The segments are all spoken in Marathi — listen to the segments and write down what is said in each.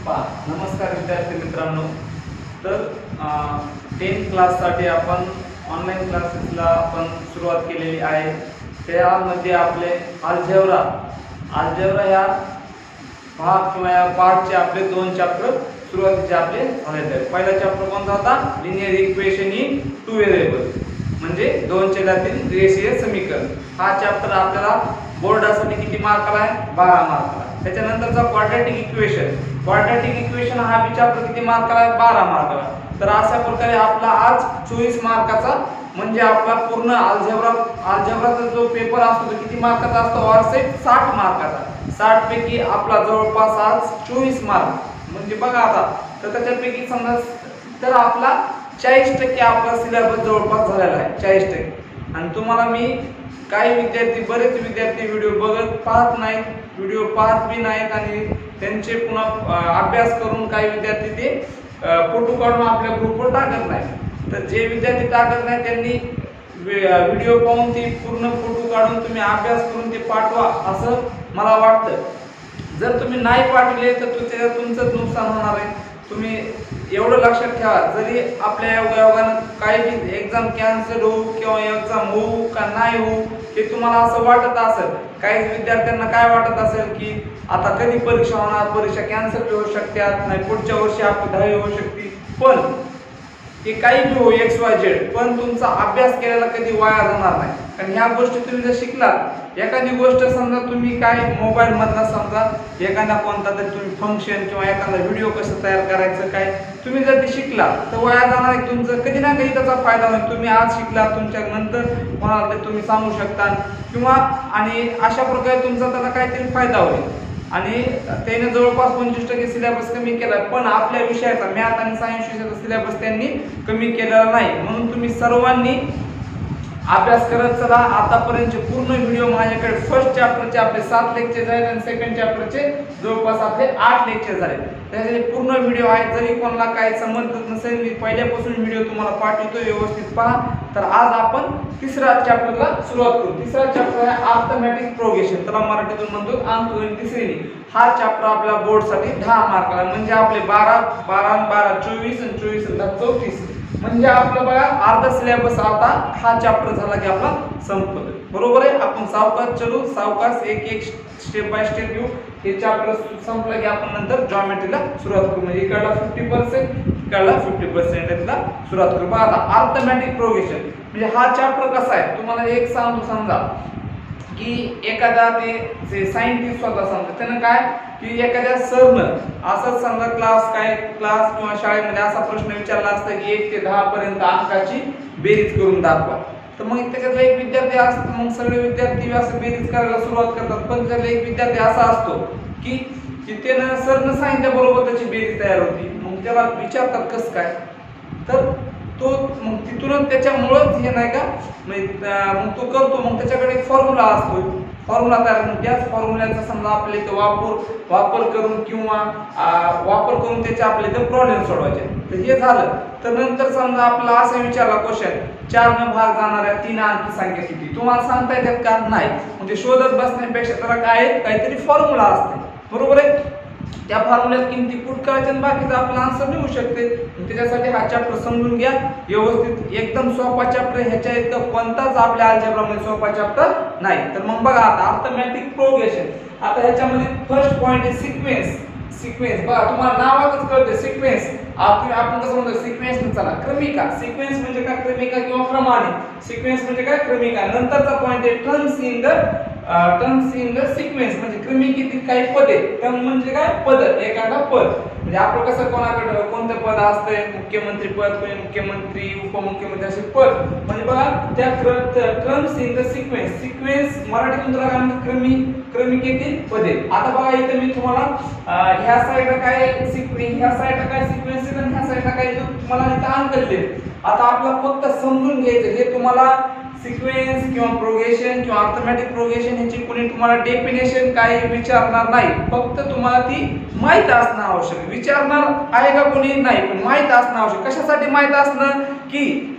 नमस्कार विद्यार्थी मित्रांनो। तर 10th क्लाससाठी आपण ऑनलाईन क्लासेसला आपण सुरुवात केलेली आहे। त्यामध्ये आपले अल्जेब्रा या भाग किंवा या पार्टचे आपले दोन चॅप्टर सुरुवातीचे आपले झालेले आहेत। पहिला चॅप्टर कोणता होता? Linear equation in two variable, म्हणजे दोन चलातील रेषीय समीकरण। हा चॅप्टर आपल्याला बोर्डासाठी किती मार्काला आहे? 12 मार्काला। त्याच्यानंतरचा क्वाड्रॅटिक इक्वेशन हा बी चॅप्टर किती मार्काला आहे? 12 मार्काला। तर अशा प्रकारे आपला आज 24 मार्काचा म्हणजे आपला पूर्ण अल्जेब्राचा जो पेपर असतो तो किती मार्काचा असतो? ऑलसेट 60 मार्काचा। 60 पैकी आपला जवळपास आज 24 मार्क, म्हणजे बघा आता तर त्याच्यापैकी समजा तर आपला 40% आपला सिलेबस जवळपास झालेला आहे, 40%। आणि तुम्हाला मी बरेच विद्यार्थी व्हिडिओ पाहत बी नाहीत आणि त्यांचे पुन्हा अभ्यास करून काही विद्यार्थी ते फोटो काढून आपल्या ग्रुपवर टाकत नाही। तर जे विद्यार्थी टाकत नाही त्यांनी व्हिडिओ पाहून ते पूर्ण फोटो काढून तुम्ही अभ्यास करून ते पाठवा असं मला वाटतं। जर तुम्ही नाही पाठवले तर त्याच्यात तुमचंच नुकसान होणार आहे। तुम्ही एवढं लक्षात ठेवा, जरी आपल्या योगायोगानं काही बी एक्झाम कॅन्सल होऊ किंवा एक्झाम होऊ का नाही होऊ हे तुम्हाला असं वाटत असेल, काही विद्यार्थ्यांना काय वाटत असेल की आता कधी परीक्षा होणार, परीक्षा कॅन्सल होऊ शकतात, नाही पुढच्या वर्षी आपली 10वी होऊ शकते। पण ते काही बी हो XYZ, पण तुमचा अभ्यास केलेला कधी वाया जाणार नाही। कारण ह्या गोष्टी तुम्ही जर शिकलात, एखादी गोष्ट समजा तुम्ही काय मोबाईल मधला समजा एखादा कोणता तरी तुम्ही फंक्शन किंवा एखादा व्हिडिओ कसं तयार करायचं काय तुम्ही जर ते शिकला तर वाया जाणार आहे तुमचं, कधी ना कधी त्याचा फायदा होईल। तुम्ही आज शिकला, तुमच्या नंतर कोणाला तरी तुम्ही सांगू शकता किंवा आणि अशा प्रकारे तुमचा त्याचा काहीतरी फायदा होईल। आणि त्याने जवळपास 25% सिलेबस कमी केला, पण आपल्या विषयाचा मॅथ आणि सायन्स विषयाचा सिलेबस त्यांनी कमी केलेला नाही। म्हणून तुम्ही सर्वांनी अभ्यास करत चला। आतापर्यंतचे पूर्ण व्हिडिओ माझ्याकडे फर्स्ट चॅप्टरचे आपले 7 लेक्चर झाले आणि सेकंड चॅप्टरचे जवळपास आपले 8 लेक्चर झाले। त्याचे पूर्ण व्हिडिओ आहेत, जरी कोणाला काही समजत नसेल मी पहिल्यापासून व्हिडिओ तुम्हाला पाठवतो, व्यवस्थित पहा। तर आज आपण तिसऱ्या चॅप्टरला सुरुवात करू। तिसरा चॅप्टर आहे अर्थमॅटिक प्रोग्रेशन, त्याला मराठीतून म्हणतो अंकगणित श्रेणी। हा चॅप्टर आपल्या बोर्डसाठी 10 मार्काला, म्हणजे आपले 12 12 12 24 आणि 24 आणि 10 34, म्हणजे आपलं बघा अर्धा सिलेबस आता हा चॅप्टर झाला की आपला संपतो। बरोबर आहे? आपण सावकाश चलू, सावकाश एक एक स्टेप बाय स्टेप घेऊ। हे चॅप्टर संपलं की आपण नंतर जॉमेट्रीला सुरुवात करू, म्हणजे इकडला 50% इकडला 50% याला सुरुवात करू। बघा आता अर्थमॅटिक प्रोग्रेशन म्हणजे हा चॅप्टर कसा आहे तुम्हाला एक सांगतो। समजा की एखादा ते सायंटिस्ट होता, समजा त्यानं काय की एखाद्या सरनं असं समजा क्लास किंवा शाळेमध्ये असा प्रश्न विचारला असता की 1 ते 10 पर्यंत अंकाची बेरीज करून दाखवा। तर मग त्याच्यातला एक विद्यार्थी असतो, मग सगळे विद्यार्थी असं बेरीज करायला सुरुवात करतात, पण त्यातला एक विद्यार्थी असा असतो की त्यानं सरनं सांगितल्याबरोबर त्याची बेरीज तयार होती। मग त्याला विचारतात कसं काय, तर तो मग तिथूनच त्याच्यामुळंच हे नाही का मग तो करतो। मग त्याच्याकडे एक फॉर्म्युला असतो, फॉर्म्युला तयार करून त्याच फॉर्म्युल्याचा समजा आपल्या इथं वापर करून किंवा वापर करून त्याचे आपल्या इथं प्रॉब्लेम सोडवायचे। तर हे झालं तर नंतर समजा आपला असा विचारला क्वेश्चन 4 न भाग जाणाऱ्या 3 अंकी संख्या किती, तुम्हाला सांगता येतात का? नाही। म्हणजे शोधत बसण्यापेक्षा त्याला काहीतरी फॉर्म्युला असते, बरोबर आहे? त्या फॉर्म्युल्यात किमती पुट करायच्या आणि बाकीचा आपला आन्सर मिळू शकते। त्याच्यासाठी हा चॅप्टर समजून घ्या व्यवस्थित, एकदम सोपा चॅप्टर। ह्याच्या इतकं कोणताच आपल्या अल्जेब्रामध्ये सोपा चॅप्टर नाही। तर मग बघा आता अर्थमॅटिक प्रोग्रेशन, आता ह्याच्यामध्ये फर्स्ट पॉइंट आहे सिक्वेन्स। बघा तुम्हाला नावातच कळते सिक्वेन्स। आपण कसं म्हणतो सिक्वेन्स चला क्रमिका। सिक्वेन्स म्हणजे काय? क्रमिका किंवा क्रमाने। सिक्वेन्स म्हणजे काय? क्रमिका। नंतरचा पॉइंट आहे टर्म्स इन द सिक्वेन्स, म्हणजे क्रमिकेतील काही पदे। टर्म म्हणजे काय? पद, एखादा पद। म्हणजे आपलं कसं कोणाकडे कोणतं पद असतंय, मुख्यमंत्री पद, कोणी मुख्यमंत्री, उपमुख्यमंत्री असे पद। म्हणजे बघा त्या टर्म्स इन द सिक्वेन्स मराठीतून त्याला काय म्हणतात? क्रमिकेतील पदे। आता बघा इथे मी तुम्हाला ह्या साइडला काय सिक्वेन्स, ह्या साइडला काय सिक्वेन्स आहे आणि ह्या साइडला काय तुम्हाला इथे अंक दिले। आता आपला फक्त समजून घ्यायचं, हे तुम्हाला सिक्वेन्स किंवा प्रोग्रेशन किंवा अर्थमॅटिक प्रोग्रेशन ह्याची कोणी तुम्हाला डेफिनेशन काही विचारणार नाही, फक्त तुम्हाला ती माहित असणं आवश्यक। विचारणार आहे का कोणी? नाही, पण माहित असणं आवश्यक। कशासाठी माहित असणं की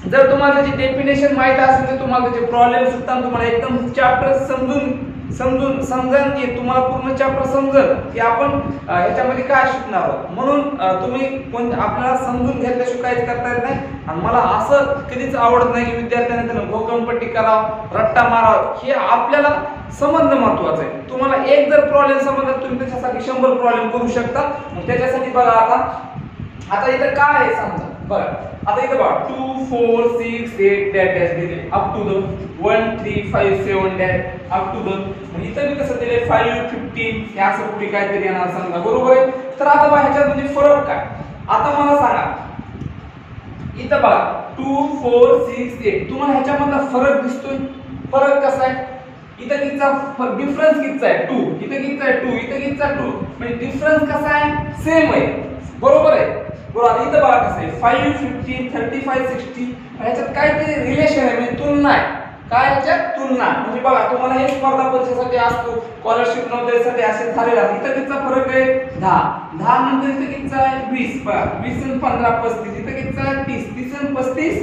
जर तुम्हाला त्याची डेफिनेशन माहित असेल तर तुम्हाला त्याचे प्रॉब्लेम सुद्धा तुम्हाला एकदम चॅप्टर समजून समजून समजून की तुम्हाला पूर्ण चॅप्टर समजेल की आपण ह्याच्यामध्ये काय शिकणार आहोत. म्हणून तुम्ही आपल्याला समजून घेतल्याशिवाय काहीच करता येत नाही. आणि मला असं कधीच आवडत नाही की विद्यार्थ्यांनी त्याला घोकंपट्टी करावं, रट्टा मारावं. हे आपल्याला समजणं महत्वाचं आहे. तुम्हाला एक जर प्रॉब्लेम समजला तुम्ही त्याच्यासाठी 100 प्रॉब्लेम करू शकता. मग त्याच्यासाठी बघा आता इथं काय आहे समजा बघा. आता इथं बघा 2 4 6 8 डॅश दिले up to the 1 3 5 7 dash up to the. मग इथं मी कसं दिले 5 15 हे असं पुढे काहीतरी येणार समजा, बरोबर आहे. तर आता बघा ह्याच्यामध्ये फरक काय आता मला सांगा. इथं बघा 2 4 6 8 तुम्हाला ह्याच्यामधला फरक दिसतोय. फरक कसा आहे? इथं कितीचा डिफरन्स कितीचा आहे 2, इथं कितीचा आहे 2, इथं कितीचा 2. म्हणजे डिफरन्स कसा आहे? सेम आहे, बरोबर आहे. बरोबर. इथं बघा कसं आहे 5 15 35 60 ह्याच्यात काहीतरी रिलेशन आहे, म्हणजे तुलना आहे. काय ह्याच्यात तुलना. म्हणजे बघा तुम्हाला हे स्पर्धा परीक्षेसाठी असतो, स्कॉलरशिप नोंदणीसाठी असे झालेला. इथं कितीचा फरक आहे 10 नंतर इथं कितीचा आहे 20. बघा 20 आणि 15 35. इथं कितीचा आहे 30 30 आणि 35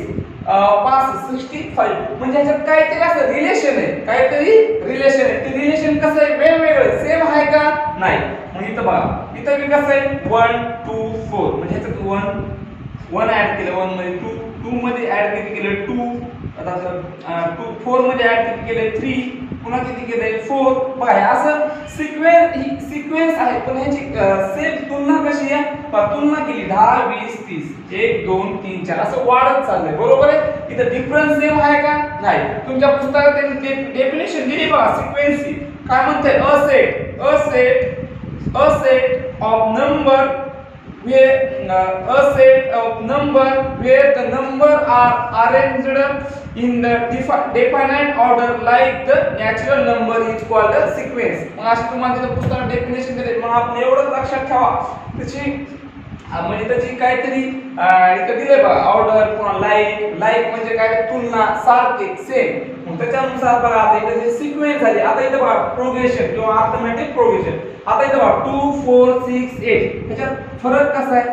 5 65. म्हणजे ह्याच्यात काहीतरी असं रिलेशन आहे, काहीतरी रिलेशन आहे. ते रिलेशन कसं आहे? वेगवेगळं. सेम आहे का? नाही. मग इथं बघा इथं मी कसं आहे 1 2 4 म्हणजे ह्याच्यात 1 ऍड केलं, 1 मध्ये 2 मध्ये ऍड किती केलं 2. आता 4 मध्ये ऍड किती केले 3, पुन्हा किती केले 4. बघा असं सिक्वेन्स आहे, पण ह्याची सेम तुलना कशी आहे? तुलना केली 10 20 30 1 2 3 4 असं वाढत चाललंय, बरोबर आहे. इथं डिफरन्स सेम आहे का? नाही. तुमच्या पुस्तकात डेफिनेशन दिली बघा सिक्वेन्सची. काय म्हणते? a set of number where the number are arranged in the definite order like the natural number is called a sequence. मग अशी तुम्हाला तिथे पुस्तकात डेफिनेशन दिले. मग आपण एवढं लक्षात ठेवा त्याची म्हणजे त्याची काहीतरी इथं दिले बघा ऑर्डर, पुन्हा लाईक म्हणजे काय? तुलना, सारखे, सेम. मग त्याच्यानुसार बघा आता इथे जे सिक्वेन्स झाली. आता इथे बघा प्रोग्रेशन किंवा अर्थमॅटिक प्रोग्रेशन. आता इथे बघा 2 4 6 8 ह्याच्यात फरक कसा आहे?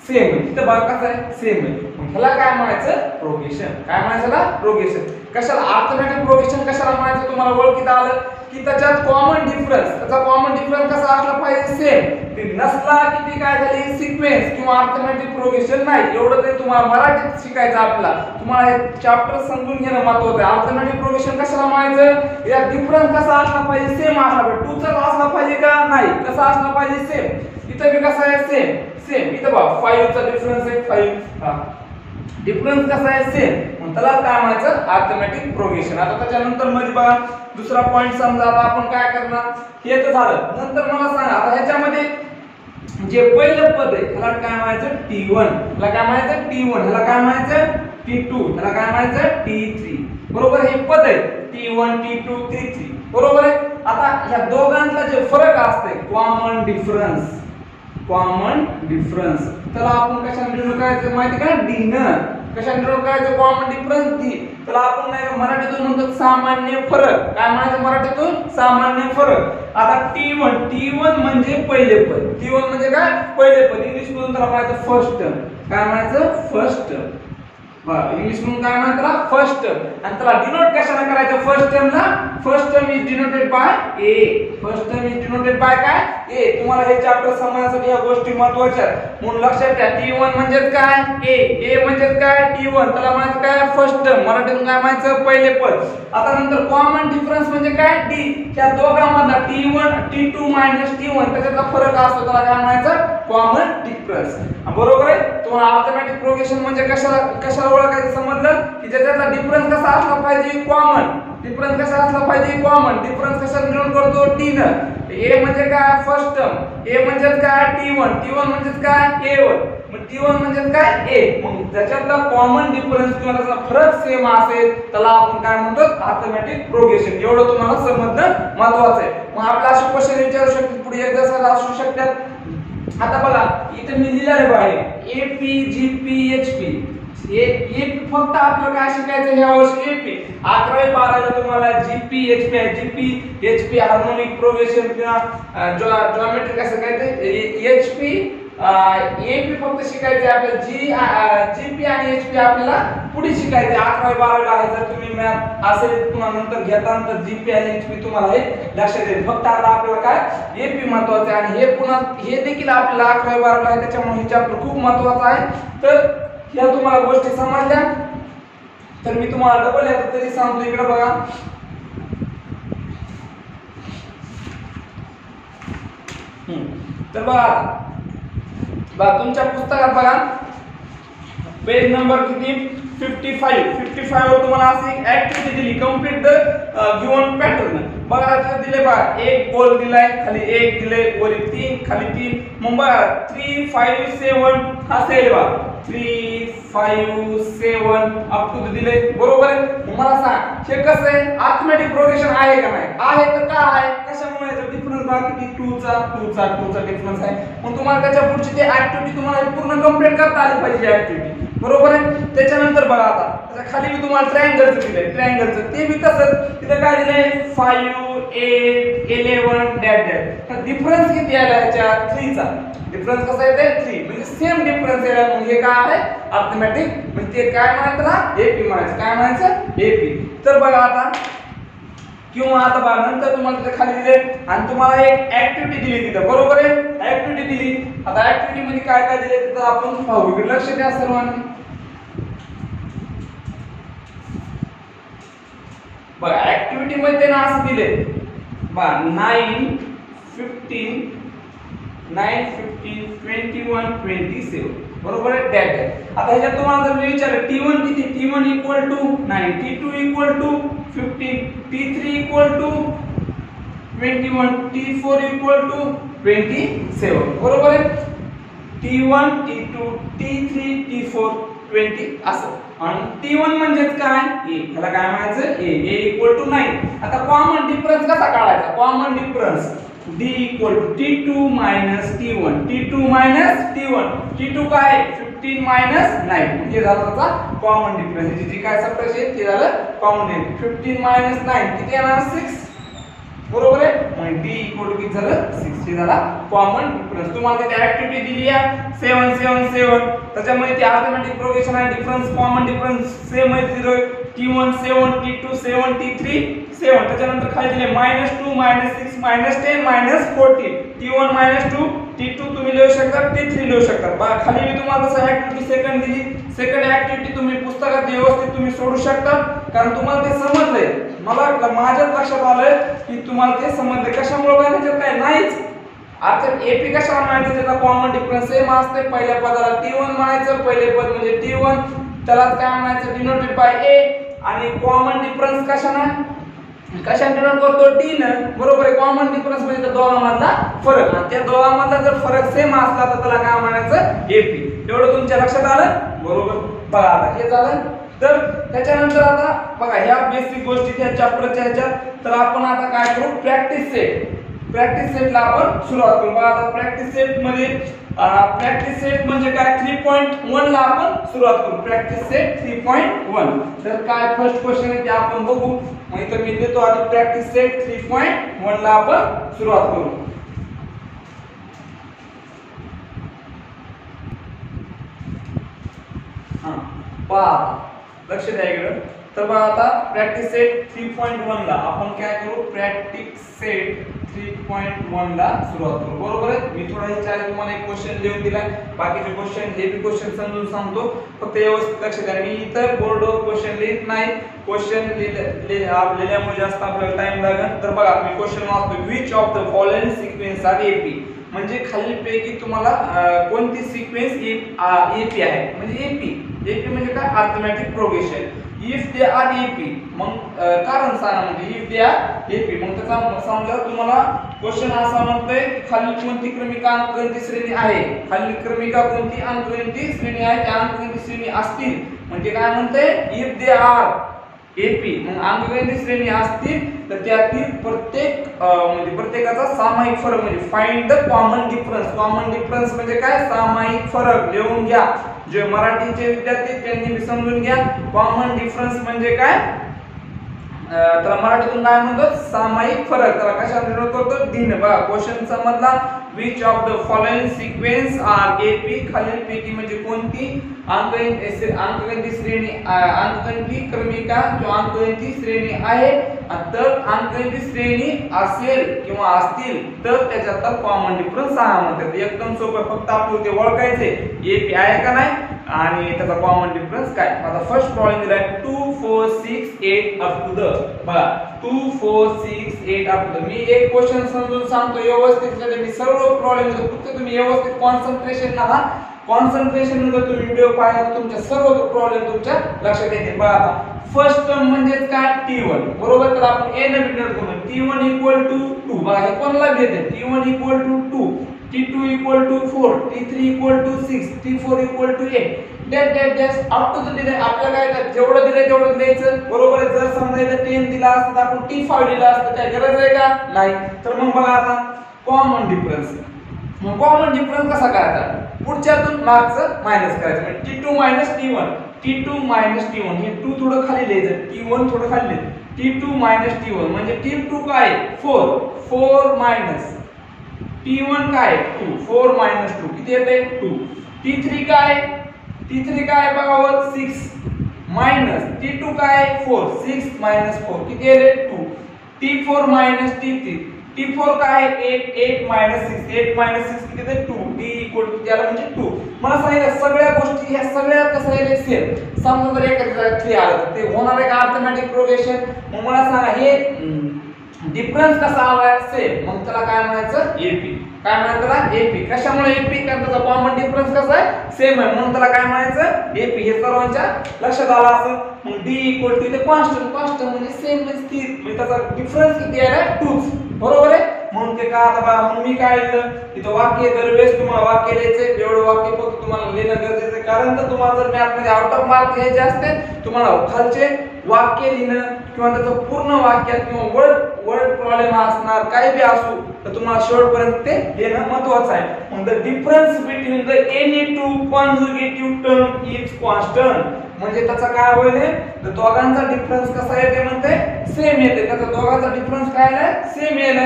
सेम आहे. इथं बघा कसं आहे? सेम आहे. मग ह्याला काय म्हणायचं? प्रोग्रेशन. काय म्हणायचं? प्रोग्रेशन. कशाला अर्थमॅटिक प्रोग्रेशन कशाला म्हणायचं? तुम्हाला ओळखीत आलं की त्याच्यात कॉमन डिफरन्स. त्याचा कॉमन डिफरन्स कसा असला पाहिजे? सेम. ते नसला की ती काय झाली? सिक्वेन्स किंवा अर्थमॅटिक प्रोग्रेशन नाही. एवढं तरी तुम्हाला मराठीत शिकायचं आपल्याला. तुम्हाला हे चॅप्टर समजून घेणं महत्त्वाचं आहे. अर्थमॅटिक प्रोग्रेशन कशाला म्हणायचं? या डिफरन्स कसा असला पाहिजे? सेम असला पाहिजे. 2 चा असला पाहिजे का? नाही. कसा असला पाहिजे? सेम. इथं बी कसा आहे? सेम. इथं बघा 5 चा डिफरन्स आहे 5. डिफरन्स कसा आहे? सेम. मग त्याला काय म्हणायचं? Arithmetic progression. आता त्याच्यानंतर मध्ये बघा दुसरा पॉइंट समजा. आता आपण काय करणार? हे तर झालं. नंतर मला सांगा आता ह्याच्यामध्ये जे पहिलं पद आहे त्याला काय म्हणायचं? T1. ह्याला काय म्हणायचं? T1. ह्याला काय म्हणायचं? T2. ह्याला काय म्हणायचं? T3. बरोबर. हे पद आहे T1 T2 T3, बरोबर आहे. आता ह्या दोघांतला जे फरक असते कॉमन डिफरन्स त्याला आपण कशाने डिनोट करायचं माहिती का? D न. कशाने डिनोट करायचं? Common difference D. त्याला आपण नाही मराठीतून म्हणतो सामान्य फरक. काय म्हणायचं मराठीतून? सामान्य फरक. आता T1 म्हणजे पहिले पद. T1 म्हणजे काय? पहिले पद. इंग्लिश मधून त्याला म्हणायचं फर्स्ट टर्म. काय म्हणायचं? First term. इंग्लिश म्हणून काय म्हणतात? त्याला फर्स्ट टर्म. आणि त्याला डिनोट कशाने करायचं? फर्स्ट टर्मला first term is denoted by A. First term is denoted by काय? A. तुम्हाला हे चॅप्टर समजण्यासाठी या गोष्टी महत्त्वाच्या आहेत. म्हणून लक्षात घ्या T1 म्हणजे काय? A म्हणजे काय? T1. त्याला म्हणायचं काय? First term. मराठीतून काय म्हणायचं? पहिले पद. आता नंतर कॉमन डिफरन्स म्हणजे काय? D. त्या दोघांमधला T1 T2 T1 त्याच्यातला फरक असतो त्याला काय म्हणायचं? Common difference. बरोबर आहे. तुम्हाला अर्थमॅटिक प्रोग्रेशन म्हणजे कशाला ओळखायचं समजलं की ज्याच्यातला डिफरन्स कसा असला पाहिजे? कॉमन. डिफरन्स कसा असला पाहिजे? कॉमन. डिफरन्स कशाला डिनोट करतो? T न. A म्हणजे काय? First term. A म्हणजे काय? T1 म्हणजे काय? A1. मग T1 म्हणजे काय? A. मग त्याच्यातला कॉमन डिफरन्स किंवा त्याचा फरक सेम असेल त्याला आपण काय म्हणतो? Arithmetic progression. एवढं तुम्हाला समजणं महत्त्वाचं आहे. मग आपला असे क्वेश्चन विचारू शकतात पुढे एकदा असू शकतात. आता बघा इथे मी लिहिलेलं आहे बघा AP GP HP. हे फक्त आपल्याला काय शिकायचं ह्या वर्षी AP. 11वी 12वीला तुम्हाला GP HP आहे. GP HP हार्मोनिक प्रोग्रेशन किंवा जॉमेट्रिक असं काय ते HP एपी फक्त शिकायचे आपल्याला, जीपी आणि एचपी आपल्याला पुढे शिकायचे 11वी 12वी आहे. जर तुम्ही मॅथ असेल पुन्हा नंतर घेता तर जीपी आणि एचपी तुम्हाला हे लक्षात येईल. फक्त आता आपल्याला काय एपी महत्त्वाचं आहे आणि हे पुन्हा हे देखील आपल्याला 11वी 12वी आहे, त्याच्यामुळे हे चॅप्टर खूप महत्त्वाचं आहे. तर या तुम्हाला गोष्टी समजल्या तर मी तुम्हाला डबल येतात तरी सांगतो. इकडे बघा, तर बघा तुमच्या पुस्तकात बघा पेज नंबर किती 55 वर तुम्हाला अशी एक ऍक्टिव्हिटी दिली, कंप्लीट द गिवन पॅटर्न. बघा आता दिले बघा एक गोल दिलाय, खाली एक दिले, वरी 3 खाली 3. मग बघा 3 5 7 हा सेल बघा 3 5 7 अप टू दिले, बरोबर आहे. मग मला सांग हे कसं आहे, अरिथमेटिक प्रोग्रेशन आहे का नाही? आहे तर का आहे, कशामुळे याचा डिफरन्स बघा किती 2 चा डिफरन्स आहे. मग तुम्हाला त्याच्या पुढची ते ऍक्टिव्हिटी तुम्हाला पूर्ण कंप्लीट करता आली पाहिजे ऍक्टिव्हिटी, बरोबर आहे. त्याच्यानंतर बघा आता त्याच्या खाली मी तुम्हाला ट्रायंगलचं दिलंय, ट्रायंगलचं ते मी तसंच तिथे काय दिलंय 5 8 11 डॅश डॅश. तर डिफरन्स किती आला याच्या 3 चा, डिफरन्स कसा येते 3, म्हणजे सेम डिफरन्स यायला. मग हे काय आहे अरिथमेटिक, म्हणजे ते काय म्हणायचं ना एपी म्हणायचं. काय म्हणायचं एपी. तर बघा आता किंवा आता बघा नंतर तुम्हाला तिथे खाली दिले आणि तुम्हाला एक ऍक्टिव्हिटी दिली तिथे, बरोबर आहे. ऍक्टिव्हिटी दिली, आता ऍक्टिव्हिटी मध्ये काय काय दिले तिथं आपण पाहू. इकडे लक्ष द्या सर्वांनी. बघा ऍक्टिव्हिटी मध्ये ना असं दिले बघा 9 15 21 27, बरोबर आहे डॅश. आता ह्याच्यात तुम्हाला जर मी विचारलं T1 किती, T1 equal to 9, T2 equal to 15, T3 equal to 21, T4 equal to 27, बरोबर आहे. T1 T2 T3 T4 20 असं. आणि T1 म्हणजेच काय a, ह्याला काय म्हणायचं a इक्वल टू 9. आता कॉमन डिफरन्स कसा काढायचा, common difference d equal to T2 minus T1, T2 minus T1, T2 काय 15 मायनस 9, म्हणजे झाला त्याचा कॉमन डिफरन्स. जी काय सबट्रॅक्शन आहे ते झालं कॉमन डिफरन्स. 15 मायनस 9 किती येणार 6, बरोबर आहे. मग d इक्वल टू किती झालं 6, हे झाला कॉमन डिफरन्स. तुम्हाला तिथे ऍक्टिव्हिटी दिली आहे 7 7 7, त्याच्यामध्ये ते अरिथमेटिक प्रोग्रेशन आहे, डिफरन्स कॉमन डिफरन्स सेम आहे 0, T1 7 T2 7 T3 7. त्याच्यानंतर खाली दिले -2 -6 -10 -14, T1 -2 T2 तुम्ही लिहू शकता, T3 लिहू शकता. खाली मी तुम्हाला जसं ऍक्टिव्हिटी सेकंड दिली, सेकंड ऍक्टिव्हिटी तुम्ही पुस्तकात व्यवस्थित तुम्ही सोडू शकता, कारण तुम्हाला ते समजलंय. मला माझ्याच लक्षात आलंय की तुम्हाला ते समजलंय. कशामुळे काय त्याच्यात काय नाहीच. अर्थात एपी कशाला म्हणायचं, त्याचा कॉमन डिफरन्स सेम असते. पहिल्या पदाला T1 म्हणायचं, पहिले पद म्हणजे T1, त्याला काय म्हणायचं डिनोटेड बाय a. आणि कॉमन डिफरन्स कशाने डिनोट करतो d न, बरोबर आहे. कॉमन डिफरन्स म्हणजे त्या दोघांमधला फरक, आणि त्या दोघांमधला जर फरक सेम असला तर त्याला काय म्हणायचं एपी. एवढं तुमच्या लक्षात आलं, बरोबर. बघा आता हे झालं. तर त्याच्यानंतर आता बघा ह्या बेसिक गोष्टी त्या चॅप्टरच्या ह्याच्यात. तर आपण आता काय करू, प्रॅक्टिस सेटला आपण सुरुवात करू. बघा आता प्रॅक्टिस सेट मध्ये प्रॅक्टिस सेट म्हणजे काय 3.1 ला आपण सुरुवात करू. Practice set 3.1. तर काय फर्स्ट क्वेश्चन आहे ते आपण बघू. मग इथं मी देतो आधी प्रॅक्टिस सेट 3.1 ला आपण सुरुवात करू. पहा लक्ष द्या इकडं. तर बघा आता प्रॅक्टिस सेट 3.1 ला आपण काय करू, प्रॅक्टिस सेट 3.1 ला सुरुवात करू, बरोबर आहे. मी थोडा ह्याच्या तुम्हाला एक क्वेश्चन लिहून दिलाय, बाकीचे क्वेश्चन हे बी क्वेश्चन समजून सांगतो, फक्त व्यवस्थित लक्ष द्या. मी इतर बोर्डवर क्वेश्चन लिहित नाही, क्वेश्चन लिहिल्यामुळे जास्त आपल्याला टाइम लागेल. तर बघा मी क्वेश्चन वाचतो, which of the following sequence are AP, म्हणजे खालीलपैकी तुम्हाला कोणती सिक्वेन्स एपी आहे. म्हणजे एपी म्हणजे काय arithmetic progression. If they are AP, मग कारण सांगा, म्हणजे इफ दे आर एपी, मग त्याचा समजा तुम्हाला क्वेश्चन असा म्हणतोय खालील कोणती क्रमिका अंकगणित श्रेणी आहे, खालील क्रमिका कोणती अंकगणित श्रेणी आहे, त्या अंकगणित श्रेणी असतील म्हणजे काय म्हणतंय इफ दे आर एपी, मग अंकगणित श्रेणी असतील तर त्यातील प्रत्येक म्हणजे प्रत्येकाचा सामायिक फरक, म्हणजे find the common difference. Common difference म्हणजे काय, सामायिक फरक लिहून घ्या. जे मराठीचे विद्यार्थी त्यांनी समजून घ्या. कॉमन डिफरन्स म्हणजे काय, त्याला मराठीतून काय म्हणतात सामायिक फरक. त्याला कशाने डिनोट करतो डी ने. बघा क्वेश्चनचा मधला which of the following sequence are AP खालीलपैकी म्हणजे कोणती अंकगणित श्रेणी अंकगणित क्रमिका किंवा अंकगणित श्रेणी आहे. तर अंकगणित श्रेणी असेल किंवा असतील तर त्याच्यात कॉमन डिफरन्स सांगा म्हणतात. एकदम सोपं, फक्त आपल्याला ते ओळखायचे AP आहे का नाही आणि त्याचा कॉमन डिफरन्स काय. आता फर्स्ट प्रॉब्लेम दिलाय 2 4 6 8 अप टू द. बघा 2 4 6 8 अप टू द. मी एक क्वेश्चन समजून सांगतो व्यवस्थित. मी सर्व प्रॉब्लेम फक्त तुम्ही व्यवस्थित कॉन्सन्ट्रेशन ना कॉन्सन्ट्रेशन मध्ये तुम्ही व्हिडिओ पाहिला तर तुमच्या सर्व प्रॉब्लेम तुमच्या लक्षात येतील. बघा आता फर्स्ट टर्म म्हणजे काय T1 बरोबर. तर आपण a ने डिनोट करू T1 इक्वल टू 2. बघा हे कोणाला घेते T1 equal to 2, T2 equal to 4, T3 equal to 6, T4 equal to 8 dash up to the दिले. आपल्याला काय जेवढं दिले तेवढं द्यायचं बरोबर आहे. जर समजा इथे 10 दिला असता तर आपण T5 दिला असता काय गरज आहे का नाही. तर मग बघा आता कॉमन डिफरन्स. मग कॉमन डिफरन्स कसा करायचा पुढच्यातून मागचं मायनस करायचं म्हणजे T2 minus T1, T2 minus T1. हे 2 थोडं खाली लिहायचं, T1 थोडं खाली लिहायचं. T2 मायनस T1 म्हणजे T2 काय 4, 4 मायनस T1 काय 2, 4 मायनस 2 किती येते 2. T3 काय बघा वर 6 मायनस T2 काय 4, 6 मायनस 4 किती येते 2. T4 मायनस T3, T4 काय 8, 8 मायनस 6, 8 मायनस 6 किती येते 2. D इक्वल टू त्याला म्हणजे 2. मला सांगितलं सगळ्या गोष्टी ह्या सगळ्या कसं आहे सेम. समजा जर एखाद्या 3 आलं तर ते होणार आहे का अर्थमॅटिक प्रोग्रेशन. मग मला सांगा हे डिफरन्स कसा आलाय सेम. मग त्याला काय म्हणायचं AP. काय म्हणायचं त्याला AP. कशामुळे AP कारण त्याचा कॉमन डिफरन्स कसा आहे सेम आहे म्हणून त्याला काय म्हणायचं AP. हे सर्वांच्या लक्षात आलं असेल. मग D इक्वल टू ते कॉन्स्टंट म्हणजे सेम म्हणजे स्थिर म्हणजे त्याचा डिफरन्स किती आहे 2 बरोबर आहे. म्हणून ते काय आता बघा मग मी काय लिहिलं इथं वाक्य दरवेळेस तुम्हाला वाक्य लिहायचे. एवढं वाक्य फक्त तुम्हाला लिहिणं गरजेचं आहे कारण तर तुम्हाला जर मॅथ मध्ये आउट ऑफ मार्क घ्यायचे असते तुम्हाला खालचे वाक्य लिहिणं किंवा त्याचं पूर्ण वाक्यात किंवा वर्ड प्रॉब्लेम असणार काही बी असू तर तुम्हाला शेवटपर्यंत ते लिहिणं महत्त्वाचं आहे. मग the difference between the any two conjugative term is constant म्हणजे त्याचा काय होईल तर दोघांचा डिफरन्स कसा येते म्हणते सेम येते. त्याचा दोघांचा डिफरन्स काय आहे सेम येईल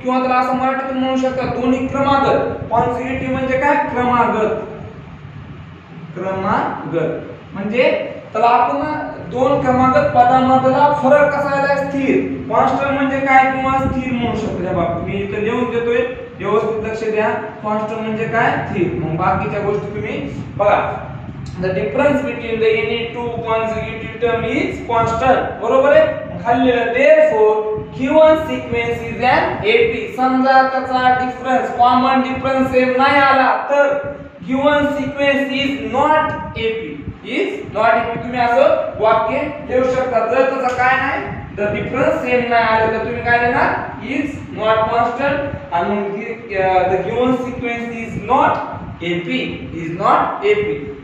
किंवा त्याला असं मराठीतून म्हणू शकता दोन्ही क्रमागत. कॉन्जुगेटिव्ह म्हणजे काय क्रमागत म्हणजे त्याला आपण दोन क्रमागत पदांमधला फरक कसा आलाय स्थिर. कॉन्स्टंट म्हणजे काय किंवा स्थिर म्हणू शकतो. त्या बाबतीत मी इथे लिहून देतोय व्यवस्थित लक्ष द्या. कॉन्स्टंट म्हणजे काय स्थिर. मग बाकीच्या गोष्टी तुम्ही बघा. The difference between the any two consecutive term is constant बरोबर आहे. खाली लिहिलं therefore given sequence is an AP. समजा त्याचा डिफरन्स कॉमन डिफरन्स सेम नाही आला तर given sequence is not AP. तुम्ही असं वाक्य लिहू शकता. जर त्याचा काय नाही the difference सेम नाही आले तर तुम्ही काय लिहिणार is not constant आणि the given sequence is not AP.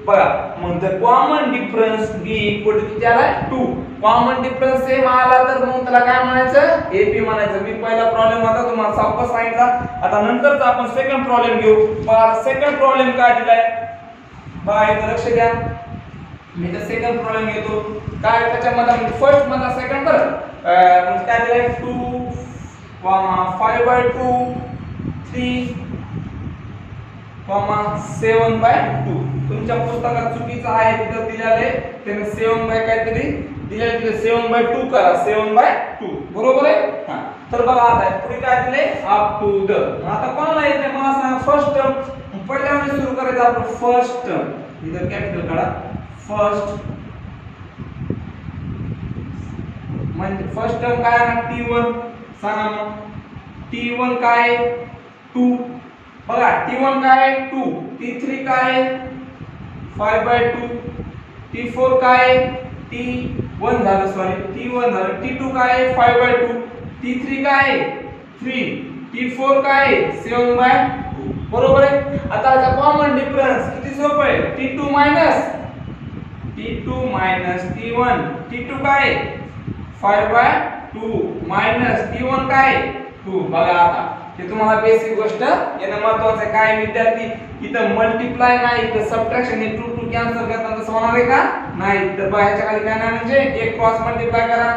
बघा मग the common difference B equal to किती आला 2. कॉमन डिफरन्स सेम आला तर मग त्याला काय म्हणायचं AP म्हणायचं. मी पहिला प्रॉब्लेम होता तुम्हाला सोपा सांगितला. आता नंतरचा आपण सेकंड प्रॉब्लेम घेऊ. बघा सेकंड प्रॉब्लेम काय दिलाय बघा इथे लक्ष द्या. मी तर सेकंड प्रॉब्लेम घेतो काय त्याच्यामध्ये फर्स्ट मधला सेकंड बरं म्हणजे काय दिलाय 2 5/2 3 7/2. तुमच्या पुस्तकात चुकीचं आहे तिथं दिलेले त्याने 7 काहीतरी दिलेले 7/2 करा 7/2 बरोबर आहे. हां तर बघा आता पुढे काय दिले अप टू द. आता कोणाला येते मला सांगा फर्स्ट टर्म. पहिल्यांदा सुरू करायचं आपण फर्स्ट टर्म इथं कॅपिटल काढा. फर्स्ट म्हणजे फर्स्ट टर्म काय आहे T1 सांगा मग T1 काय 2 बघा T1 काय 2 T3 काय 5/2 T4 काय T1 झालं सॉरी T1 झालं T2 काय 5/2 T3 काय 3 T4 काय 7/2 बरोबर आहे. आता याचा कॉमन डिफरन्स किती सोपं आहे T2 मायनस T1 T2 काय 5/2 मायनस T1 काय 2. बघा आता हे तुम्हाला बेसिक गोष्ट येणं महत्त्वाचं आहे. काय विद्यार्थी इथं मल्टिप्लाय नाही इथं सबट्रॅक्शन हे 2 2 कॅन्सल करताना तसं होणार आहे का नाही. तर ह्याच्या खाली काय नाही म्हणजे एक क्रॉस मल्टिप्लाय करा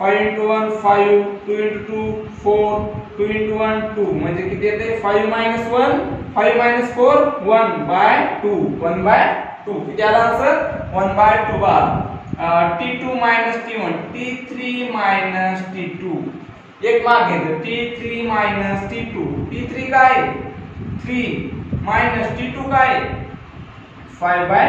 5 into 1 5, 2 into 2 4, 2 into 1 2 म्हणजे किती येते 5 minus 1 5 minus 4 1 by 2 1 by 2 किती आला answer 1 by 2 bar t2 minus t1 t3 minus t2 एक मार्क घ्यायचं t3 minus t2 t3 काय 3 minus t2 काय 5 by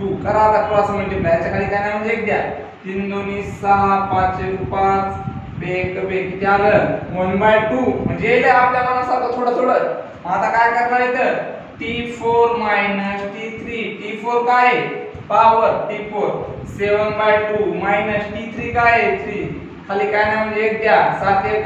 2 करा आता क्रॉस मल्टिप्लाय याच्या खाली काय नाही म्हणजे एक द्या 3 दोन्ही 6 5 1 5 बेक किती आलं 1 by 2 म्हणजे येईल आपल्या मनासारखं थोडं थोडं आता काय करणार इथं t4 minus t3 t4 काय power t4 7 by 2 minus t3 काय 3 खाली काय नाही म्हणजे एक द्या 7 1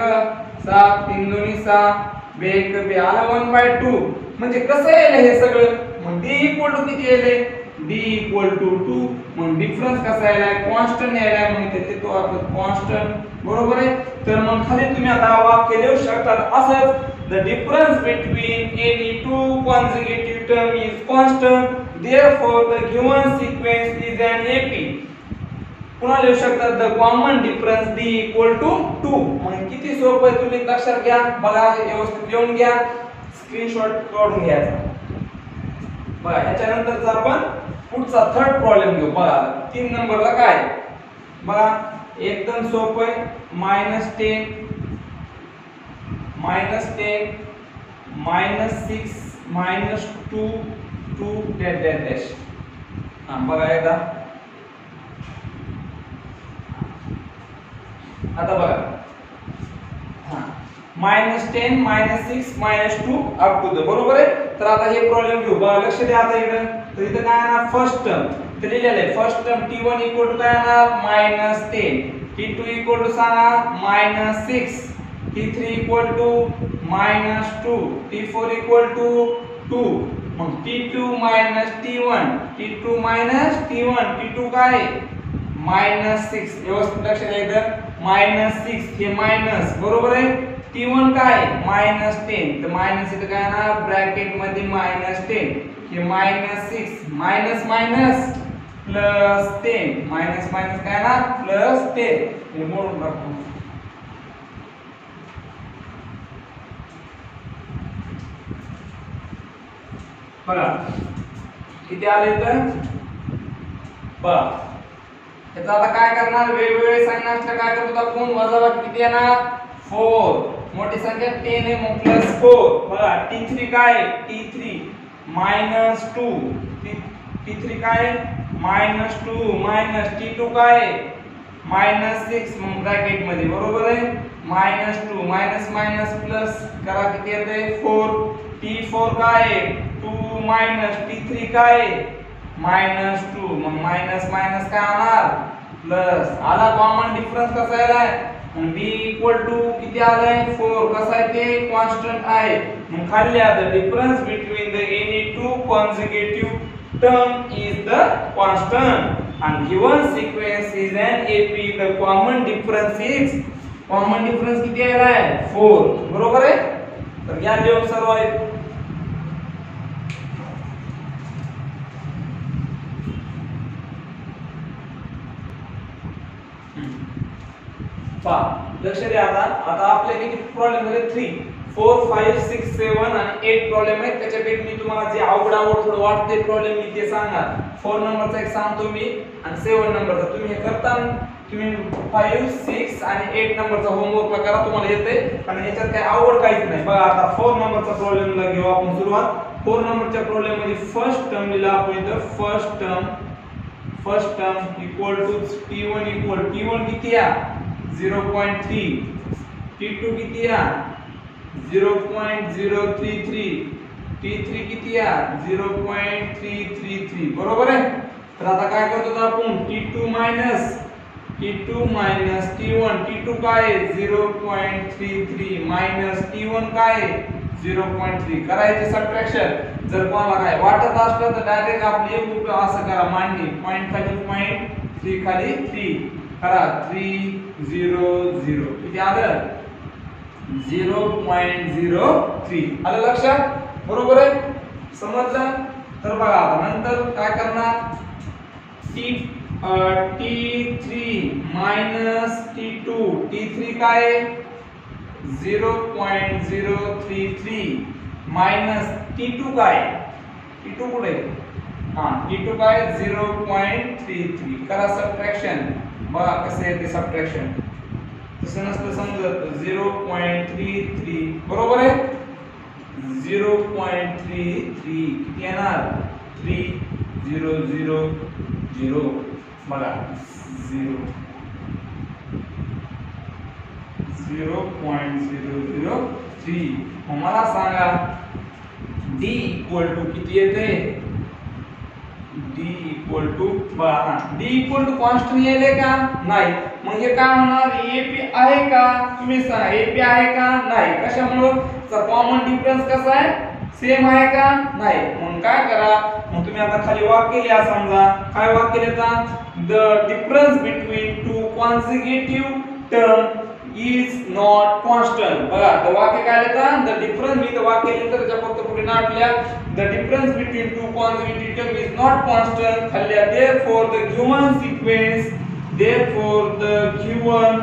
7 3 दोन्ही 6 बेक आलं 1 by 2 म्हणजे कसं येईल हे सगळं मग d इक्वल टू किती येईल d इक्वल टू 2 मग डिफरन्स कसा यायला कॉन्स्टंट यायला मग इथे तो आपण कॉन्स्टंट बरोबर आहे तर मग खाली तुम्ही आता वाक्य लिहू शकता असंच the difference between any two consecutive term is constant therefore the given sequence is an AP पुन्हा लिहू शकता the common difference d equal to 2 मग किती सोपं आहे तुम्ही लक्षात घ्या बघा व्यवस्थित लिहून घ्या स्क्रीनशॉट काढून घ्यायचा बघा याच्यानंतरचा आपण पुढचा थर्ड प्रॉब्लेम घेऊ बघा 3 नंबरला काय बघा एकदम सोपं आहे -10 -6 -2 2 डॅश डॅश डॅश हां बघा एकदा आता बघा हां -10 -6 -2 अप टू द बरोबर आहे तर आता हे प्रॉब्लेम घेऊ बघा लक्ष द्या आता इकडे तर इथं काय येणार फर्स्ट टर्म इथे लिहिलेलं आहे first term t1 equal to काय येणार -10 t2 इक्वल टू सांगा -6 t3 equal to -2 t4 equal to 2 मग t2 t1 t2 t1 t2 काय -6 व्यवस्थित लक्ष द्या इथं -6 हे मायनस बरोबर आहे t1 काय -10 तर मायनस इथं काय ना ब्रॅकेट मध्ये -10 हे -6 minus minus plus 10 minus minus काय ना प्लस 10 हे मोडून टाकतो बघा किती आले तर बघा याचा आता काय करणार वेगवेगळे साइन असलं काय करतो आपण वजाबाकी किती येणार 4 मोठी संख्या 10 आहे मग प्लस 4 बघा t3 काय t3 -2 t3 काय -2 t2 काय -6 मग ब्रॅकेट मध्ये बरोबर आहे -2 मायनस मायनस प्लस करा किती येते 4 t4 काय 2 t3 काय -2 मग मायनस मायनस काय होणार प्लस आला कॉमन डिफरन्स कसा आलाय मग b इक्वल टू किती आलाय 4 कसा आहे ते कॉन्स्टंट आहे मग खाली आता difference between the any two consecutive term is the constant and given sequence is an AP the common difference किती आहे 4 बरोबर आहे तर या लिहून सर्व आहे पहा लक्ष द्या आता आपले किती प्रॉब्लेम झाले 3 4 5 6 7 आणि 8 प्रॉब्लेम आहेत त्याच्यापैकी मी तुम्हाला जे आवड थोडं वाटते प्रॉब्लेम मी ते सांगणार 4 नंबरचा एक सांगतो मी आणि 7 नंबरचा तुम्ही हे करता तुम्ही 5 6 आणि 8 नंबरचा होमवर्क करा तुम्हाला येते आणि याच्यात काय आवड काहीच नाही बघा आता 4 नंबरचा प्रॉब्लेमला घेऊ आपण सुरुवात 4 नंबरच्या प्रॉब्लेम मध्ये फर्स्ट टर्म दिला आपण इथं first term equal to t1 किती आहे 0.3 t2 किती आहे 0.033 t3 किती आहे 0.333 बरोबर आहे तर आता काय करतो आपण t2 t1 t2 काय 0.33 मायनस t1 काय 0.3 करायचे सबट्रॅक्शन जर कोणाला काय वाटत असलं तर डायरेक्ट आपली एक असं करा मांडणी पॉइंट खाली पॉइंट 3 खाली 3 करा 3 0 0 किती आलं 0.03 आलं लक्षात बरोबर आहे समजलं तर बघा आता नंतर काय करणार t T3 minus T2, T3 काय आहे 0.033 मायनस T2 काय T2 कुठे हां T2 काय 0.33 करा सबट्रॅक्शन बघा कसे आहे ते सबट्रॅक्शन तसं नसतं समजत 0.33 बरोबर आहे 0.33 किती येणार 3000 बघा 0.003 मला सांगा D इक्वल टू किती येते D इक्वल टू बघा D इक्वल टू कॉन्स्टंट येले का नाही मग हे काय होणार AP आहे का तुम्ही सांगा AP आहे का नाही कशामुळे तर कॉमन डिफरन्स कसा आहे सेम आहे का नाही मग काय करा मग तुम्ही आता खाली वाक्य लिहा समजा काय वाक्य लिहिता the difference between two consecutive term is not constant बघा तर वाक्य काय लिहिता द डिफरन्स मी तर वाक्य लिहिलं तर त्याच्या फक्त पुढे नाट लिहा the difference between two consecutive term is not constant खाली therefore the given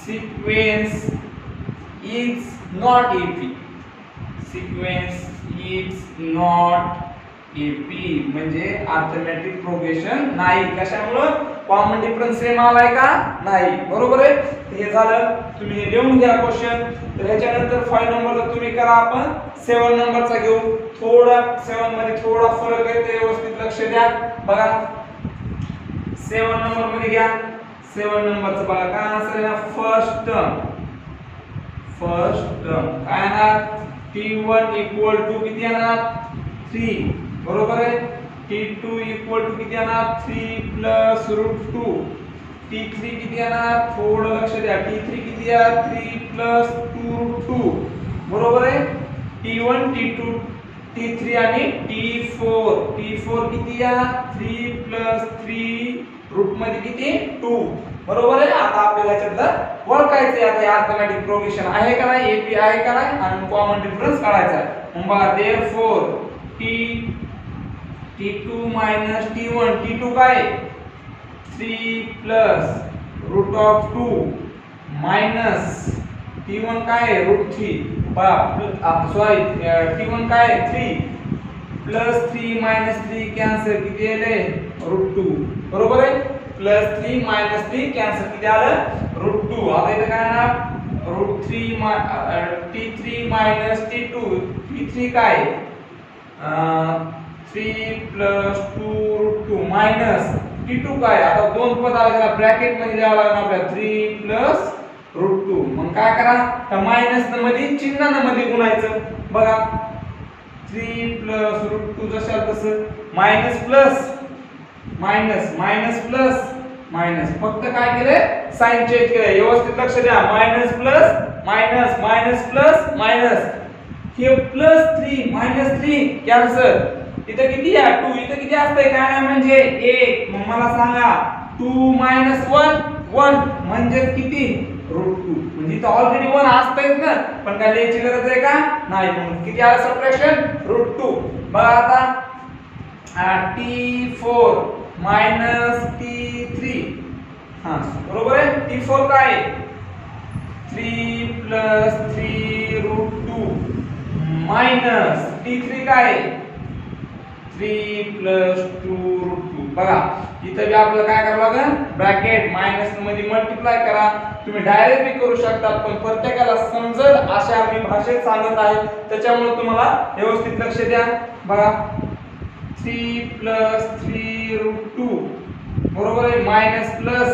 sequence is not AP sequence is not AP म्हणजे अर्थमॅटिक प्रोग्रेशन नाही कशामुळे कॉमन डिफरन्स सेम आलाय का नाही बरोबर आहे हे झालं तुम्ही हे लिहून घ्या क्वेश्चन तर ह्याच्यानंतर 5 नंबरचा तुम्ही करा आपण 7 नंबरचा घेऊ थोडा 7 मध्ये थोडा फरक आहे ते व्यवस्थित लक्ष द्या बघा 7 नंबर मध्ये घ्या 7 नंबरचं बघा काय आन्सर आहे फर्स्ट टर्म काय येणार T1 इक्वल टू किती येणार 3 बरोबर आहे T2 इक्वल टू किती येणार 3 प्लस √2 T3 किती येणार थोडं लक्ष द्या T3 किती आहे 3 प्लस 2√2 बरोबर आहे T1 T2 T3 आणि T4 किती आहे 3 प्लस 3 रूट मध्ये किती 2 बरोबर आहे आता आपल्याला याच्यातलं ओळखायचं आहे आता हे अर्थमॅटिक प्रोग्रेशन आहे का नाही AP आहे का नाही आणि कॉमन डिफरन्स काढायचा आहे मग बघा therefore T2 minus T1 T2 काय 3 plus √2 minus T1 काय √3 सॉरी T1 काय 3 plus 3 minus 3 कॅन्सल किती आले √2 बरोबर आहे plus 3 minus 3 कॅन्सल किती आलं √2 आता इथे काय ना √3 T3 minus T2 T3 काय 3 plus 2√2 minus T2 काय आता दोन पद आले ब्रॅकेट मध्ये द्यावं लागणार आपल्याला 3 plus √2 मग काय करा त्या मायनस मध्ये चिन्हाने मध्ये गुणायचं बघा 3 plus √2 जशाल तसं मायनस प्लस मायनस फक्त काय केले साइन चेंज केले व्यवस्थित लक्ष द्या मायनस प्लस मायनस हे प्लस 3 मायनस 3 कॅन्सल इथं किती आहे 2 इथं किती असतंय काय नाही म्हणजे 1 मग मला सांगा 2 - 1 म्हणजे किती √2 म्हणजे इथं ऑलरेडी 1 असतंयच ना पण काय लिहायची गरज आहे का नाही म्हणून किती आलं सबट्रॅक्शन √2 बघा आता T4 minus T3 हां बरोबर आहे T4 काय 3 plus 3√2 minus T3 काय 3 plus 2√2 बघा इथं बी आपल्याला काय करावं लागेल ब्रॅकेट मायनस मध्ये मल्टिप्लाय करा तुम्ही डायरेक्ट बी करू शकता पण प्रत्येकाला समजेल अशा मी भाषेत सांगत आहे त्याच्यामुळे तुम्हाला व्यवस्थित लक्ष द्या बघा 3 plus 3√2 बरोबर आहे मायनस प्लस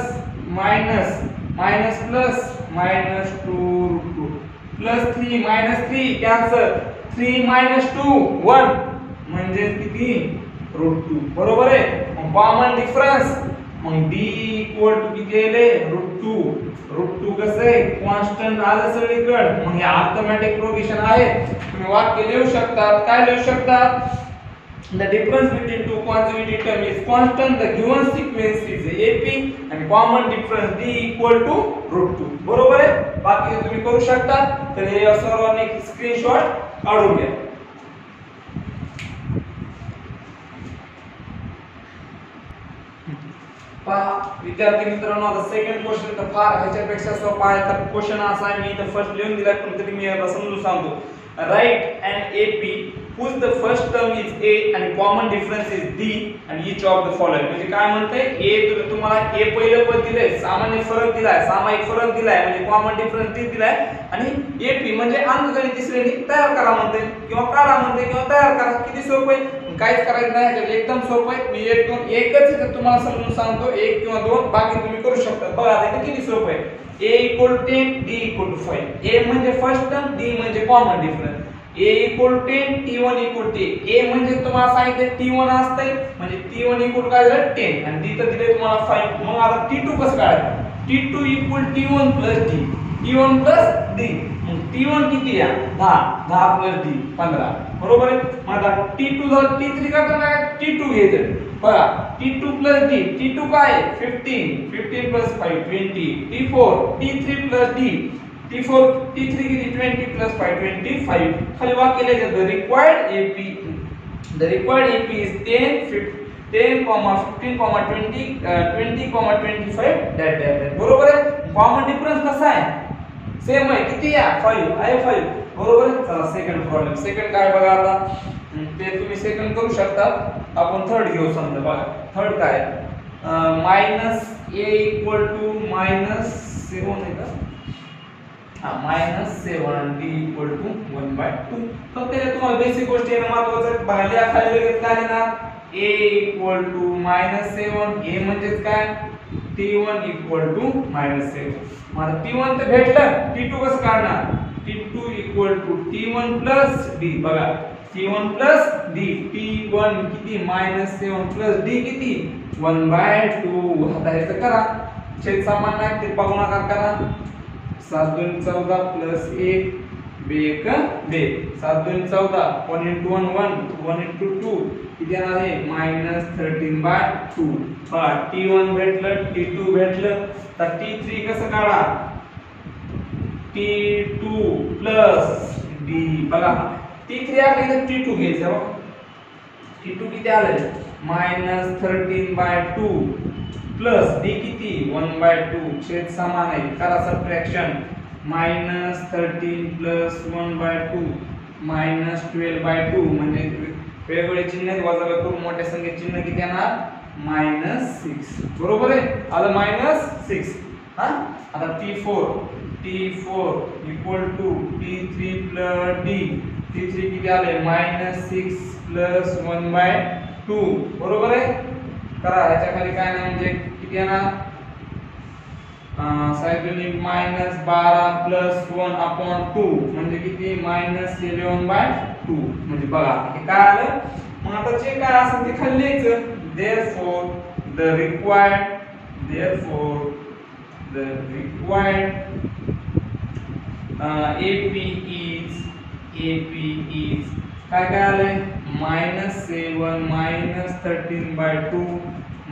-2√2 प्लस 3 -3 कॅन्सल 3 - 2 1 म्हणजे किती √2 बरोबर आहे मग कॉमन डिफरन्स मग D इक्वल टू किती आले √2 कसं आहे कॉन्स्टंट आलं सगळीकडे मग हे अर्थमॅटिक प्रोग्रेशन आहे तुम्ही वाक्य लिहू शकता काय लिहू शकता The difference between two consecutive terms is constant. The given sequence is AP and common difference D equal to √2. बरोबर आहे बाकी तुम्ही करू शकता तर हे सर्वांनी स्क्रीनशॉट काढून घ्या पहा विद्यार्थी मित्रांनो, आता सेकंड क्वेश्चन तर फार ह्याच्यापेक्षा सोपा आहे. तर क्वेश्चन असा आहे, मी इथं फर्स्ट लिहून दिलाय पण तरी मी याला समजून सांगतो. Right and AP whose the first term is A and common difference is D and each of the following. म्हणजे काय म्हणतंय, A तुम्हाला A पहिलं पद दिलंय, सामान्य फरक दिलाय, सामायिक फरक दिलाय, म्हणजे कॉमन डिफरन्स D दिलाय, आणि AP म्हणजे अंकगणित श्रेणी तयार करा म्हणते किंवा काढा म्हणते किंवा तयार करा. किती सोपं आहे, काहीच करायचं नाही, ह्याच्यात एकदम सोपं आहे. मी 1 2 एकच इथे तुम्हाला समजून सांगतो, 1 किंवा 2 बाकी तुम्ही करू शकता. बघा आता किती सोपं आहे. A = 10 D = 5. A म्हणजे फर्स्ट टर्म, D म्हणजे common difference. A = 10 T1 = 10. A म्हणजे तुम्हाला सांगितलं T1 असतंय, म्हणजे T1 = काय झालं 10 आणि D तर दिले तुम्हाला 5. मग आता T2 कसं काढायचं, T2 = T1 + D, T1 + D. मग T1 किती आहे 10, 10 + D 15, बरोबर आहे. मग आता T2 झालं, T3 करताना T2 घ्यायचं. बघा T2 + D, T2 काय आहे 15, 15 + 5 20, T4 T3 + D, T4 T3 किती 20 + 5 25. खाली वाक्य लिहायचं, the required AP is 10 10, 15, 20, 20, 25 that. बरोबर आहे. कॉमन डिफरन्स कसा आहे, सेम आहे. किती आहे 5 आहे 5, बरोबर आहे. चला सेकंड प्रॉब्लेम. सेकंड काय बघा आता, ते तुम्ही सेकंड करू शकता. आपण थर्ड घेऊ. समजा बघा थर्ड काय आहे, -A = -7 आहे का, -7 D = 1/2. फक्त ते तुम्हाला बेसिक गोष्टी आहे महत्त्वाचं बघा. लिहा खाली लगेच काय लिहिणार, A = -7. A म्हणजेच काय, T1 = -7. मला T1 तर भेटलं, T2 कसं काढणार, T2 = T1 + D. बघा T1 + D, T1 किती -7 + D किती 1/2. आता याचं करा छेद सामान्य आहे, ते गुणाकार करा. 7 2 14 + 1 2 2 7 2 14, 1 × 1 1, 1 × 2 किती येणार आहे -13/2. पहा T1 भेटलं, T2 भेटलं. तर T3 कसं काढा, T2 + D. बघा T3 आलं तर T2 घ्यायचं. बघा T2 किती आलं -13/2 प्लस D किती 1/2, छेद समान आहे, करा सबट्रॅक्शन. -13 + 1/2 -12/2 म्हणजे वेगवेगळे चिन्ह वजा करून मोठ्या संख्येचे चिन्ह किती येणार -6, बरोबर आहे. आलं -6. हा आता T4 = T3 + D. T3 किती आले -6 + 1/2, बरोबर आहे. करा ह्याच्या खाली काय नाही म्हणजे किती येणार, साहेब -12 + 1/2 म्हणजे किती -11/2. म्हणजे बघा हे काय आलं. मग आता जे काय असेल ते खाली लिहायचं. therefore the required AP is काय काय आलंय -7 -13/2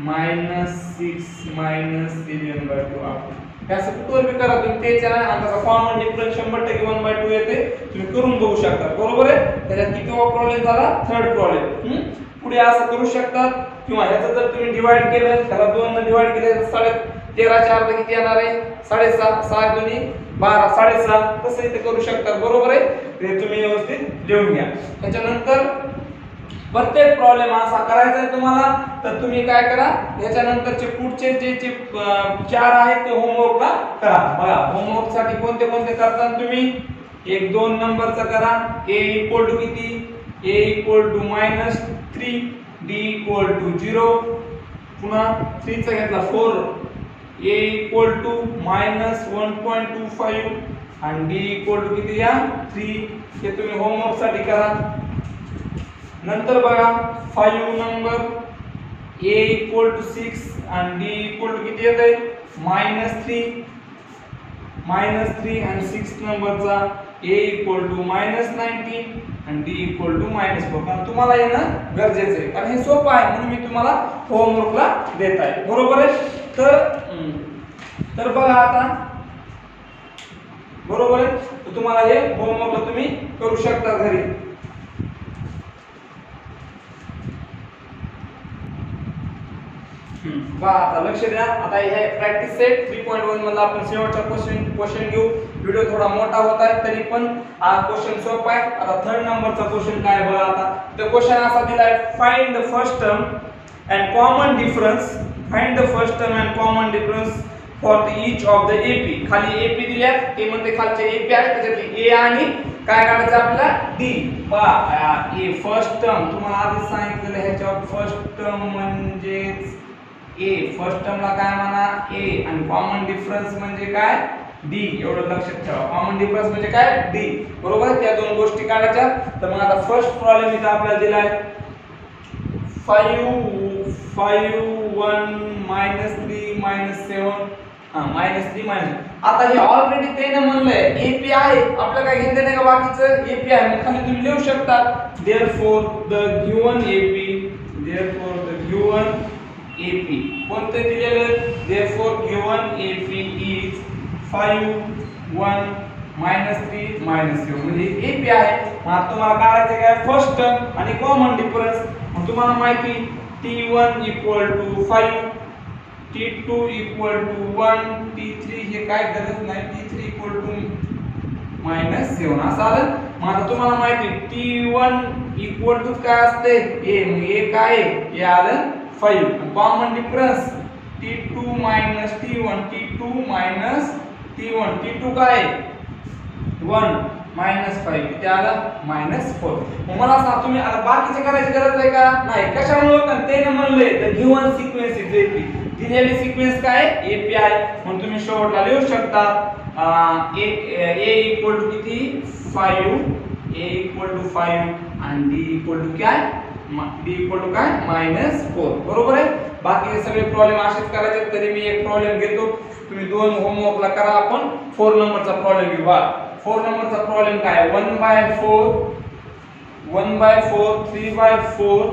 -6 -11/2. असं कुठवर बी करा तुम्ही, त्याच्या अंकाचा कॉमन डिफरन्स 100% 1/2 येते. तुम्ही करून बघू शकता, बरोबर आहे. त्याच्यात किती प्रॉब्लेम झाला, थर्ड प्रॉब्लेम. पुढे असं करू शकतात किंवा ह्याचं जर तुम्ही डिवाइड केलं, त्याला 2 ने डिवाइड केलं तर 13च्या अर्ध किती येणार आहे 6.5, 6 2 12, 6.5. तसं इथे करू शकता, बरोबर आहे. ते तुम्ही व्यवस्थित लिहून घ्या. त्याच्यानंतर प्रत्येक प्रॉब्लेम असा करायचा आहे तुम्हाला, तर तुम्ही काय करा, याच्यानंतरचे पुढचे जे 4 आहेत ते होमवर्कला करा. बघा होमवर्क साठी कोणते कोणते करता तुम्ही, 1 2 नंबरचा करा. A = किती, A = -3, D = 0. पुन्हा 3 चा घेतला 4, A = -1.25 आणि D = किती या 3. हे तुम्ही होमवर्क साठी करा. नंतर बघा 5 नंबर, A = 6 आणि D = किती येते -3 आणि 6 नंबरचा A = -19 आणि D = -4. कारण तुम्हाला येणं गरजेचं आहे, कारण हे सोपं आहे म्हणून मी तुम्हाला होमवर्कला देत आहे, बरोबर आहे. तर बघा आता, बरोबर आहे. तर तुम्हाला हे होमवर्कला तुम्ही करू शकता घरी. बघा आता लक्ष द्या. आता हे प्रॅक्टिस सेट 3.1 मधला आपण शेवटचा क्वेश्चन घेऊ. व्हिडिओ थोडा मोठा होत आहे तरी पण हा क्वेश्चन सोपा आहे. आता थर्ड नंबरचा क्वेश्चन काय बघा. आता तर क्वेश्चन असा दिलाय, find the first term and common difference, find the first term and common difference for each of the AP. खाली एपी दिल्या, ते म्हणते खालचे एपी आहे त्याच्यातली ए आणि काय काढायचं आपल्याला डी. पहा ए फर्स्ट टर्म तुम्हाला आधी सांगितलेलं, ह्याच्या फर्स्ट टर्म म्हणजेच ए. फर्स्ट टर्मला काय म्हणा ए आणि कॉमन डिफरन्स म्हणजे काय डी. एवढं लक्षात ठेवा. कॉमन डिफरन्स म्हणजे काय डी. बरोबर. त्या दोन गोष्टी काढायच्या. तर मग आता फर्स्ट प्रॉब्लेम इथं आपल्याला दिलाय 5 1 -3 -7 -3 आता हे ऑलरेडी त्याने म्हणलंय एपी आहे, आपलं काय घेतलं नाही का बाकीचं एपी आहे. मग खाली तुम्ही लिहू शकता therefore the given AP कोणते दिलेलं therefore given AP is 5 1 -3 -7 म्हणजे एपी आहे. मग तुम्हाला काढायचं काय फर्स्ट टर्म आणि कॉमन डिफरन्स. मग तुम्हाला माहिती T1 = 5 T2 = 1 T3 हे काय गरज नाही, T3 = -7 असं आलं. मग आता तुम्हाला माहिती T1 = काय असते a. मग a काय हे आलं 5. Common difference T2 - T1 T2 काय 1 -5 किती आलं -4. मग मला सांगा तुम्ही आता बाकीचे करायची गरज आहे का नाही. कशामुळे कारण त्याने म्हणले the given sequence is AP. दिलेली सिक्वेन्स काय एपी आहे. मग तुम्ही शेवटला लिहू शकता a = किती 5 आणि d काय -4. बरोबर आहे. बाकी सगळे प्रॉब्लेम असेच करायचे. तरी मी एक प्रॉब्लेम घेतो, तुम्ही दोन होमवर्कला करा. आपण 4 नंबरचा प्रॉब्लेम घेऊ. 4 नंबरचा प्रॉब्लेम काय 1/4 3/4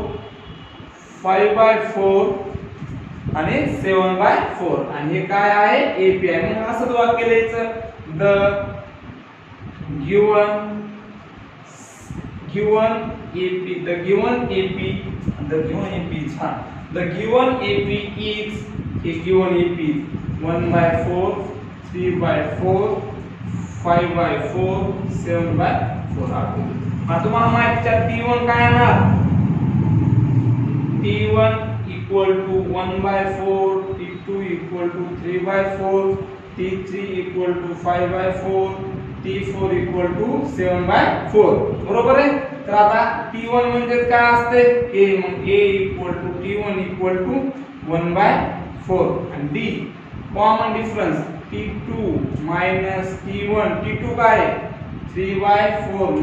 5/4 आणि 7/4 आणि हे काय आहे एपी आहे. मग असं वाक्य लिहायचं द given AP is 1/4 3/4 5/4 7/4. आता तुम्हाला माहिती आहे T1 काय येणार T1 = 1/4 T2 = 3/4 T3 = 5/4 T4 = 7/4. बरोबर आहे. तर आता T1 म्हणजे काय असते a. मग a = T1 = 1/4 आणि d common difference T2 - T1 T2 काय 3/4 -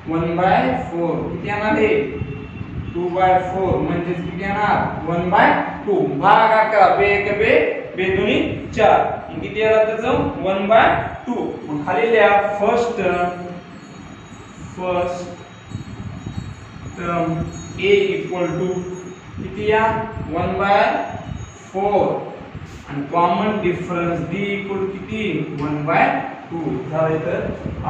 1/4 किती येणार आहे 2/4 म्हणजे किती येणार 1/2. भागाकार करा बे एक बे दोन्ही 4 किती येणार त्याचं 1/2. मग खाली लिहा फर्स्ट टर्म a = किती या 1/4 आणि कॉमन डिफरन्स d = किती 1/2 झाले. तर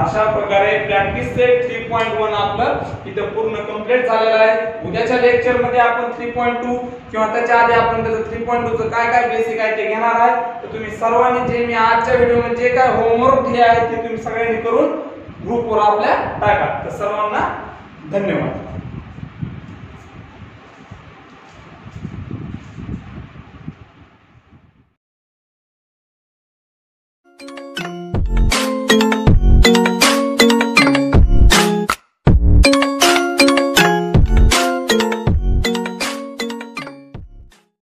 अशा प्रकारे प्रॅक्टिस सेट 3.1 आपलं इथं पूर्ण कंप्लीट झालेलं आहे. उद्याच्या लेक्चर मध्ये आपण 3.2 किंवा त्याच्या आधी आपण त्याचं 3.2 चं काय बेसिक आहे ते घेणार आहे. तर तुम्ही सर्वांनी जे मी आजच्या व्हिडिओ मध्ये जे काय होमवर्क दिले आहे ते तुम्ही सगळ्यांनी करून ग्रुपवर आपल्या टाका. तर सर्वांना धन्यवाद.